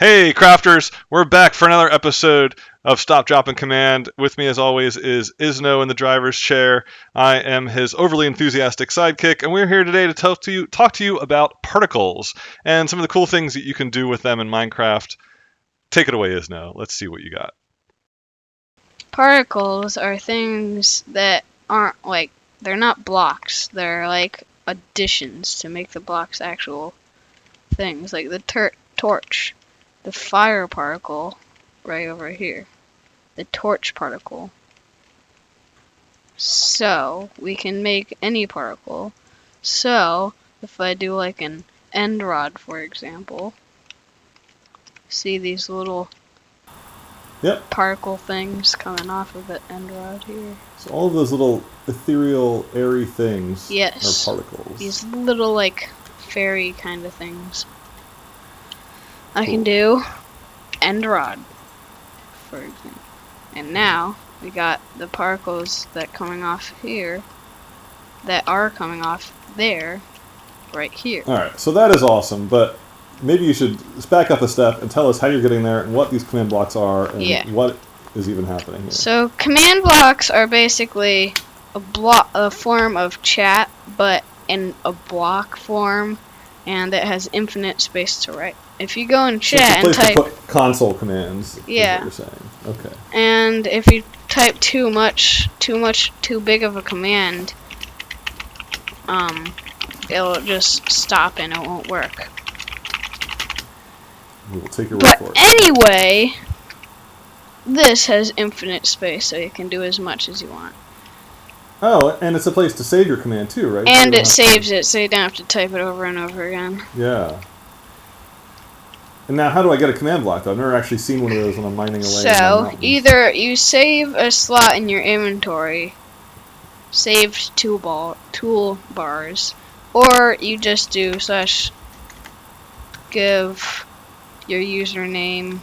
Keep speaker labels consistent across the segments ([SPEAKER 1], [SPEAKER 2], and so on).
[SPEAKER 1] Hey, crafters! We're back for another episode of Stop, Drop, and Command. With me, as always, is Isno in the driver's chair. I am his overly enthusiastic sidekick, and we're here today to talk to you about particles and some of the cool things that you can do with them in Minecraft. Take it away, Isno. Let's see what you got.
[SPEAKER 2] Particles are things that aren't they're not blocks. They're like additions to make the blocks actual things, like the torch, the fire particle right over here, the torch particle. So we can make any particle. So if I do like an end rod, for example, see these little particle things coming off of the end rod here.
[SPEAKER 1] So all of those little ethereal, airy things
[SPEAKER 2] are
[SPEAKER 1] particles.
[SPEAKER 2] These little like fairy kind of things. I can do end rod, for example. And now we got the particles that coming off here that are coming off there, right here.
[SPEAKER 1] Alright, so that is awesome, but maybe you should back up a step and tell us how you're getting there and what these command blocks are and what is even happening here.
[SPEAKER 2] So command blocks are basically a form of chat, but in a block form, and it has infinite space to write. If you go in chat and type
[SPEAKER 1] to put console commands, is what you're saying. Okay.
[SPEAKER 2] And if you type too big of a command, it'll just stop and it won't work.
[SPEAKER 1] We will take your word for it.
[SPEAKER 2] But anyway, this has infinite space, so you can do as much as you want.
[SPEAKER 1] Oh, and it's a place to save your command too, right?
[SPEAKER 2] And it saves it, so you don't have to type it over and over again.
[SPEAKER 1] Yeah. And now, how do I get a command block, though? I've never actually seen one of those when I'm mining away.
[SPEAKER 2] So, either you save a slot in your inventory, saved toolbars, or you just do / give your username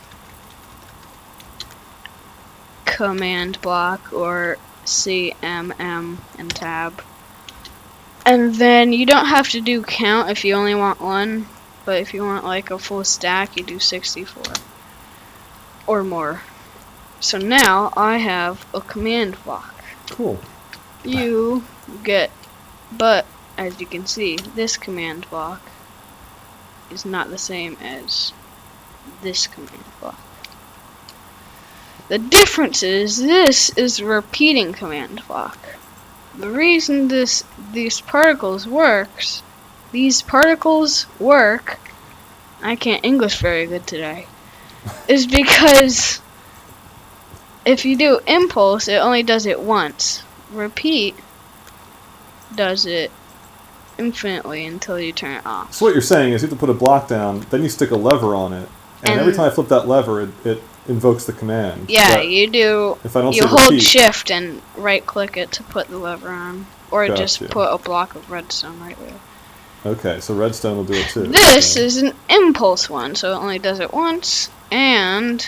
[SPEAKER 2] command block or CMM and tab. And then you don't have to do count if you only want one. But if you want like a full stack, you do 64 or more. So now I have a command block.
[SPEAKER 1] Cool.
[SPEAKER 2] You get, but as you can see, this command block is not the same as this command block. The difference is this is a repeating command block. The reason these particles work, I can't English very good today, is because if you do impulse, it only does it once. Repeat does it infinitely until you turn it off.
[SPEAKER 1] So what you're saying is you have to put a block down, then you stick a lever on it, and every time I flip that lever, it invokes the command.
[SPEAKER 2] Yeah, but you do.
[SPEAKER 1] If I don't
[SPEAKER 2] you hold shift and right click it to put the lever on. Or just put a block of redstone right there.
[SPEAKER 1] Okay, so redstone will do it too.
[SPEAKER 2] This is an impulse one, so it only does it once. And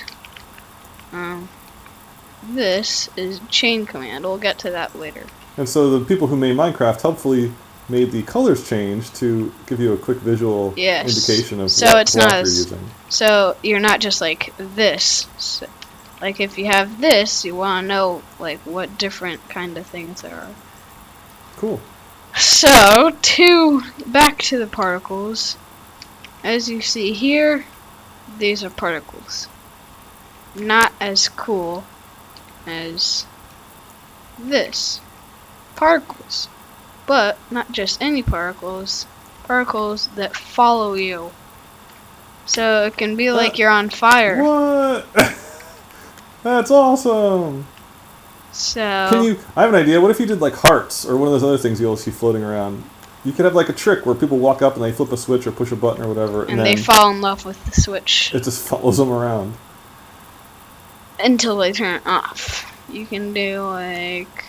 [SPEAKER 2] this is chain command. We'll get to that later.
[SPEAKER 1] And so the people who made Minecraft helpfully made the colors change to give you a quick visual indication of what block you're using.
[SPEAKER 2] So you're not just like this. So, like if you have this, you want to know like what different kind of things there are.
[SPEAKER 1] Cool.
[SPEAKER 2] So, back to the particles. As you see here, these are particles. Not as cool as this. Particles. But not just any particles. Particles that follow you. So it can be like you're on fire.
[SPEAKER 1] What? That's awesome.
[SPEAKER 2] So
[SPEAKER 1] I have an idea. What if you did like hearts or one of those other things you'll see floating around? You could have like a trick where people walk up and they flip a switch or push a button or whatever,
[SPEAKER 2] and they fall in love with the switch.
[SPEAKER 1] It just follows them around
[SPEAKER 2] until they turn it off. You can do like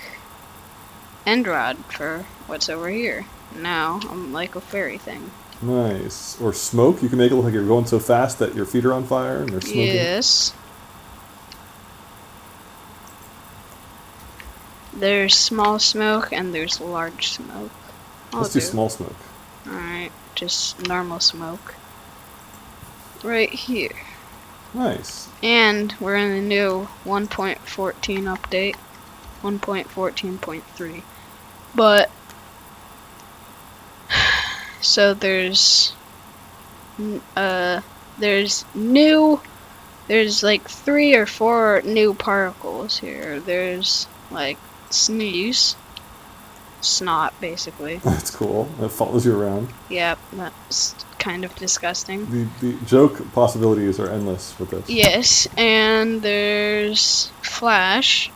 [SPEAKER 2] end rod for what's over here. Now I'm like a fairy thing.
[SPEAKER 1] Nice. Or smoke. You can make it look like you're going so fast that your feet are on fire and they're smoking.
[SPEAKER 2] Yes. There's small smoke and there's large smoke.
[SPEAKER 1] Let's do small smoke.
[SPEAKER 2] Alright, just normal smoke. Right here.
[SPEAKER 1] Nice.
[SPEAKER 2] And we're in the new 1.14 update, 1.14.3. But so there's like 3 or 4 new particles here. There's like sneeze, snot basically.
[SPEAKER 1] That's cool. It follows you around.
[SPEAKER 2] Yep, that's kind of disgusting.
[SPEAKER 1] The joke possibilities are endless with this.
[SPEAKER 2] Yes, and there's flash,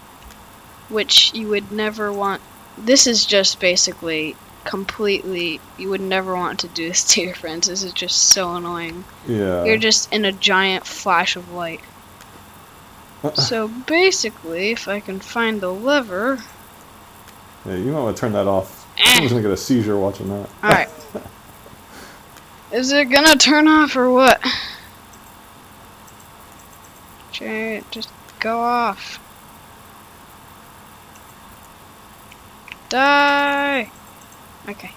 [SPEAKER 2] which you would never want. This is just basically completely, you would never want to do this to your friends. This is just so annoying.
[SPEAKER 1] Yeah.
[SPEAKER 2] You're just in a giant flash of light. So basically, if I can find the lever.
[SPEAKER 1] Yeah, you might want to turn that off. Someone's gonna get a seizure watching that.
[SPEAKER 2] Alright. Is it gonna turn off or what? Just go off. Die! Okay.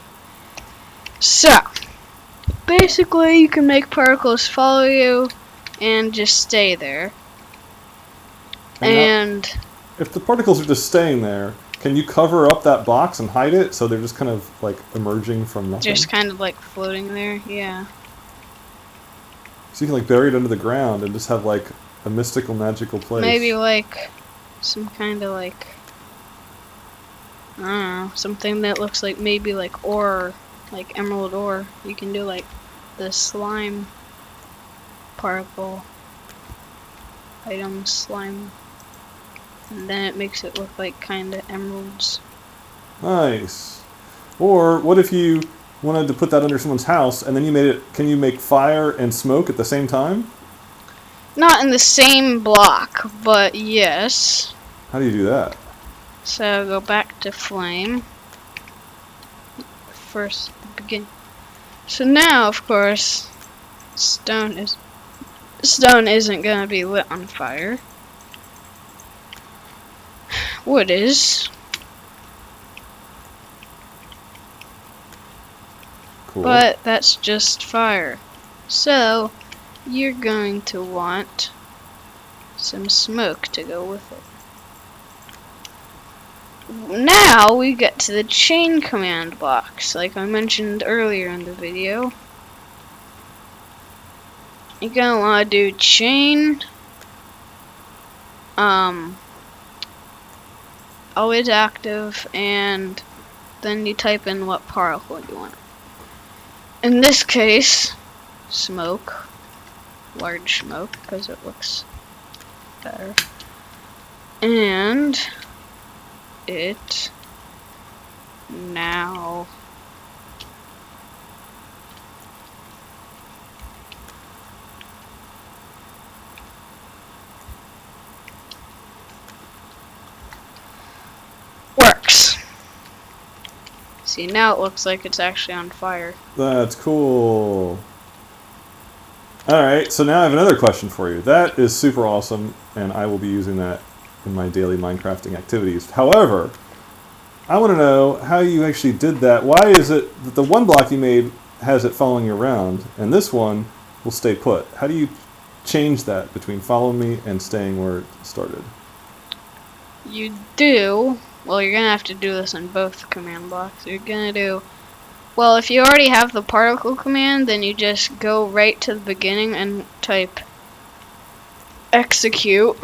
[SPEAKER 2] So, basically you can make particles follow you and just stay there. And
[SPEAKER 1] if the particles are just staying there, can you cover up that box and hide it so they're just kind of like emerging from nothing?
[SPEAKER 2] just kind of like floating there, yeah.
[SPEAKER 1] So you can like bury it under the ground and just have like a mystical, magical place.
[SPEAKER 2] Maybe like some kind of like, I don't know, something that looks like maybe like ore, like emerald ore. You can do like the slime particle item slime, and then it makes it look like kind of emeralds.
[SPEAKER 1] Nice. Or what if you wanted to put that under someone's house and then you made it? Can you make fire and smoke at the same time?
[SPEAKER 2] Not in the same block, but yes.
[SPEAKER 1] How do you do that?
[SPEAKER 2] So go back to flame. First, the begin. So now, of course, stone isn't gonna be lit on fire. Wood is.
[SPEAKER 1] Cool.
[SPEAKER 2] But that's just fire. So you're going to want some smoke to go with it. Now we get to the chain command box, like I mentioned earlier in the video. You're gonna want to do chain, always active, and then you type in what particle you want. In this case, smoke, large smoke, because it looks better. And it now works. See, now it looks like it's actually on fire.
[SPEAKER 1] That's cool. Alright, so now I have another question for you. That is super awesome, and I will be using that in my daily Minecrafting activities. However, I want to know how you actually did that. Why is it that the one block you made has it following you around, and this one will stay put? How do you change that between follow me and staying where it started?
[SPEAKER 2] You do. Well, you're gonna have to do this in both command blocks. You're gonna do. Well, if you already have the particle command, then you just go right to the beginning and type execute.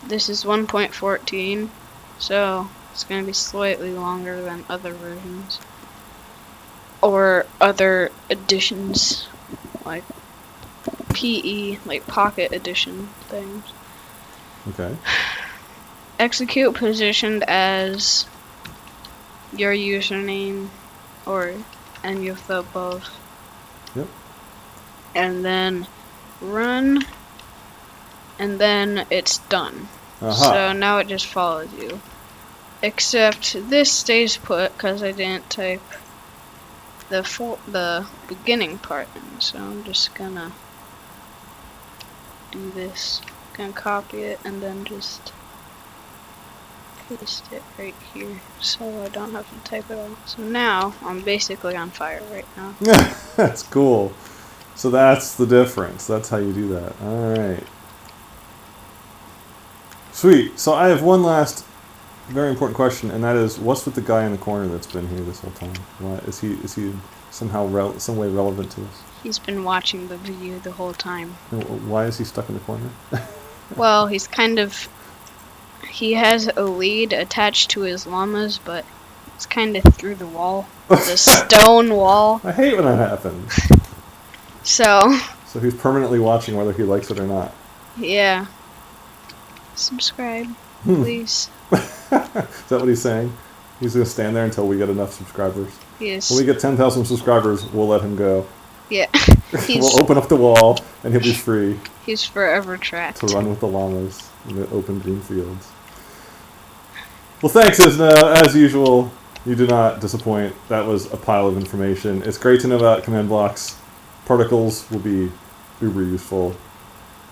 [SPEAKER 2] This is 1.14, so it's gonna be slightly longer than other versions. Or other editions, like PE, like Pocket Edition things.
[SPEAKER 1] Okay.
[SPEAKER 2] Execute positioned as your username or any of the above.
[SPEAKER 1] Yep.
[SPEAKER 2] And then run, and then it's done. So now it just follows you. Except this stays put because I didn't type the beginning part in. So I'm just gonna do this. Gonna copy it and then just paste it right here so I don't have to type it all. So now I'm basically on fire right now.
[SPEAKER 1] That's cool. So that's the difference. That's how you do that. Alright. Sweet. So I have one last very important question, and that is, what's with the guy in the corner that's been here this whole time? Why is he somehow some way relevant to us?
[SPEAKER 2] He's been watching the video the whole time.
[SPEAKER 1] Why is he stuck in the corner?
[SPEAKER 2] Well, he has a lead attached to his llamas, but it's kind of through the wall. The stone wall.
[SPEAKER 1] I hate when that happens.
[SPEAKER 2] So
[SPEAKER 1] he's permanently watching whether he likes it or not.
[SPEAKER 2] Yeah. Subscribe, please.
[SPEAKER 1] Is that what he's saying? He's going to stand there until we get enough subscribers?
[SPEAKER 2] Yes.
[SPEAKER 1] When we get 10,000 subscribers, we'll let him go.
[SPEAKER 2] Yeah.
[SPEAKER 1] We'll open up the wall, and he'll be free.
[SPEAKER 2] He's forever trapped.
[SPEAKER 1] To run with the llamas in the open green fields. Well, thanks, Isna. As usual, you do not disappoint. That was a pile of information. It's great to know about command blocks. Particles will be uber useful.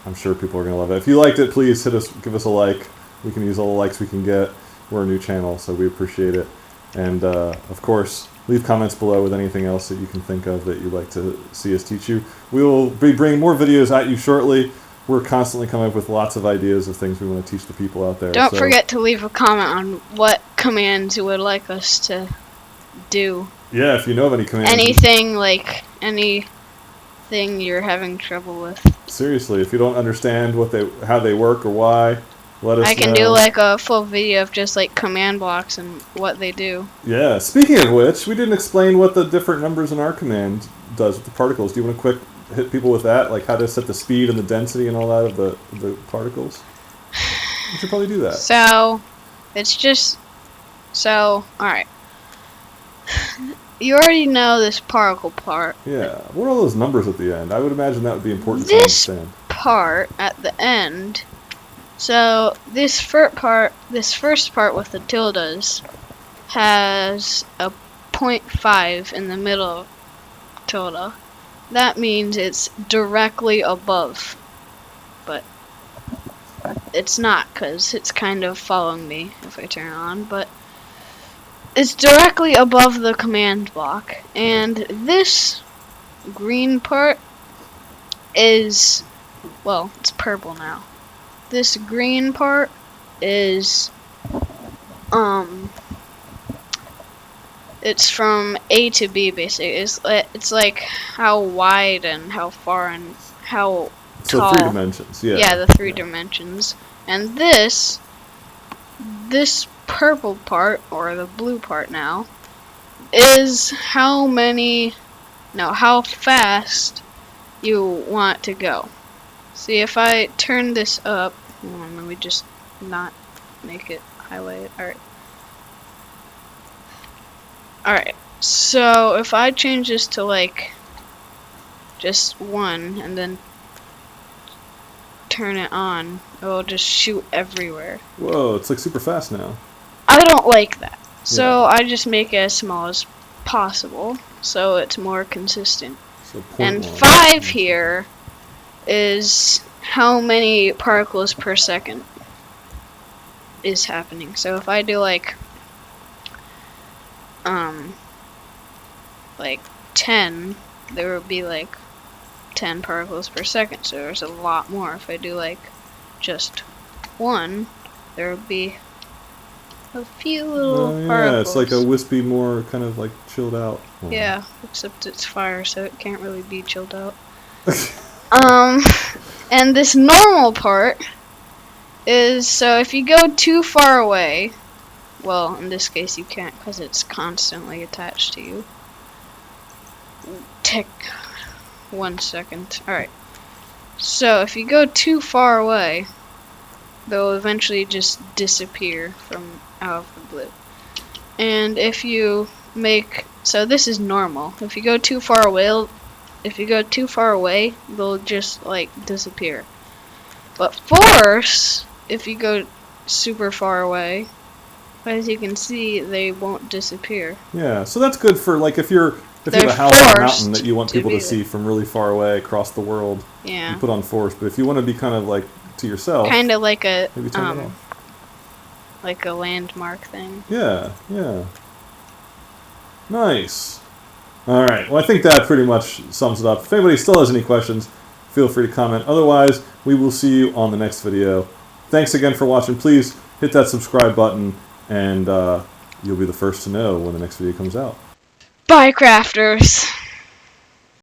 [SPEAKER 1] I'm sure people are going to love it. If you liked it, please give us a like. We can use all the likes we can get. We're a new channel, so we appreciate it. And, of course, leave comments below with anything else that you can think of that you'd like to see us teach you. We will be bringing more videos at you shortly. We're constantly coming up with lots of ideas of things we want to teach the people out there.
[SPEAKER 2] Don't forget to leave a comment on what commands you would like us to do.
[SPEAKER 1] Yeah, if you know of any commands.
[SPEAKER 2] Anything you're having trouble with.
[SPEAKER 1] Seriously, if you don't understand how they work or why, let us know.
[SPEAKER 2] I can do like a full video of just like command blocks and what they do.
[SPEAKER 1] Yeah, speaking of which, we didn't explain what the different numbers in our command does with the particles. Do you want to quick hit people with that? Like how to set the speed and the density and all that of the particles? We should probably do that.
[SPEAKER 2] So, alright. You already know this particle part.
[SPEAKER 1] Yeah. What are all those numbers at the end? I would imagine that would be important to
[SPEAKER 2] This
[SPEAKER 1] understand.
[SPEAKER 2] part at the end. So this first part with the tildes has a 0.5 in the middle of tilde. That means it's directly above. But it's not, because it's kind of following me if I turn it on. But it's directly above the command block, and this green part is, well, it's purple now. This green part is, it's from A to B basically. It's like how wide and how far and how tall.
[SPEAKER 1] So 3 dimensions, yeah.
[SPEAKER 2] Yeah, the 3 dimensions. And this purple part, or the blue part now, is how fast you want to go. See, if I turn this up, let me just not make it highlighted. Alright, so if I change this to like just 1 and then turn it on, it will just shoot everywhere.
[SPEAKER 1] Whoa, it's like super fast now.
[SPEAKER 2] I don't like that. So
[SPEAKER 1] Yeah.
[SPEAKER 2] I just make it as small as possible so it's more consistent.
[SPEAKER 1] So
[SPEAKER 2] And
[SPEAKER 1] 0.1.
[SPEAKER 2] 5 here is how many particles per second is happening. So if I do like 10, there would be like 10 particles per second. So there's a lot more. If I do like just 1, there would be a few little
[SPEAKER 1] yeah,
[SPEAKER 2] particles.
[SPEAKER 1] it's like a wispy, more kind of like chilled out one.
[SPEAKER 2] Yeah, except it's fire, so it can't really be chilled out. And this normal part is, so if you go too far away, well, in this case you can't because it's constantly attached to you. Take 1 second. Alright. So if you go too far away, they'll eventually just disappear from out of the blue. And if you make, so this is normal. If you go too far away, they'll just like disappear. But force, if you go super far away, as you can see, they won't disappear.
[SPEAKER 1] Yeah, so that's good for like if you have a house on a mountain that you want people to see from really far away across the world.
[SPEAKER 2] Yeah.
[SPEAKER 1] You put on force, but if you want to be kind of like to yourself,
[SPEAKER 2] kind of like a
[SPEAKER 1] maybe turn it off.
[SPEAKER 2] like a landmark thing.
[SPEAKER 1] Yeah, yeah. Nice. All right. Well, I think that pretty much sums it up. If anybody still has any questions, feel free to comment. Otherwise, we will see you on the next video. thanks again for watching. Please hit that subscribe button, and you'll be the first to know when the next video comes out.
[SPEAKER 2] Bye, crafters.